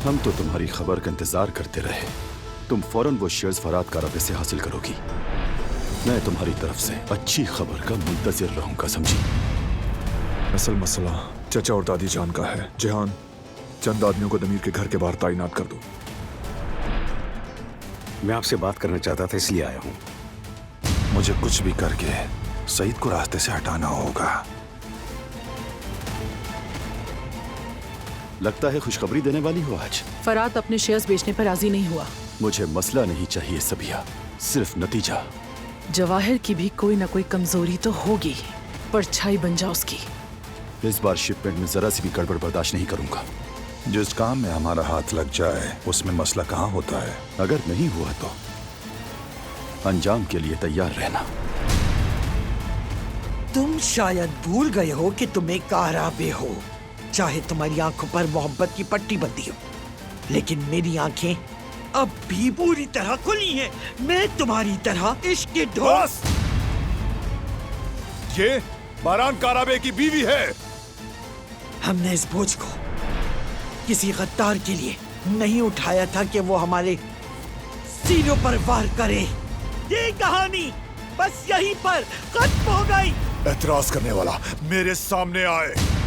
हम तो तुम्हारी खबर का इंतजार करते रहे। तुम फौरन वो शेयर्स फरात कारबे से हासिल करोगी। मैं तुम्हारी तरफ से अच्छी खबर का मुंतजिर रहूंगा, समझी? असल मसला चचा और दादी जान का है। जेहान, चंद आदमियों को दमीर के घर के बाहर तैनात कर दो। मैं आपसे बात करना चाहता था, इसलिए आया हूँ। मुझे कुछ भी करके सईद को रास्ते से हटाना होगा। लगता है खुशखबरी देने वाली हो आज। फरात अपने शेयर्स बेचने पर राजी नहीं हुआ। मुझे मसला नहीं चाहिए सबिया, सिर्फ नतीजा। जवाहिर की भी कोई ना कोई कमजोरी तो होगी, परछाई बन जा उसकी। इस बार शिपमेंट में जरा सी भी गड़बड़ बर्दाश्त नहीं करूंगा। जिस काम में हमारा हाथ लग जाए उसमें मसला कहाँ होता है। अगर नहीं हुआ तो अंजाम के लिए तैयार रहना। तुम शायद भूल गए हो कि तुम एक काराबे हो। चाहे तुम्हारी आंखों पर मोहब्बत की पट्टी बंधी हो, लेकिन मेरी आंखें अब भी पूरी तरह खुली हैं। मैं तुम्हारी तरह इश्क के ढोल। ये बारान काराबे की बीवी है। हमने इस बोझ को किसी गद्दार के लिए नहीं उठाया था कि वो हमारे सीनों पर वार करे। ये कहानी बस यहीं पर खत्म हो गई। एतराज करने वाला मेरे सामने आए।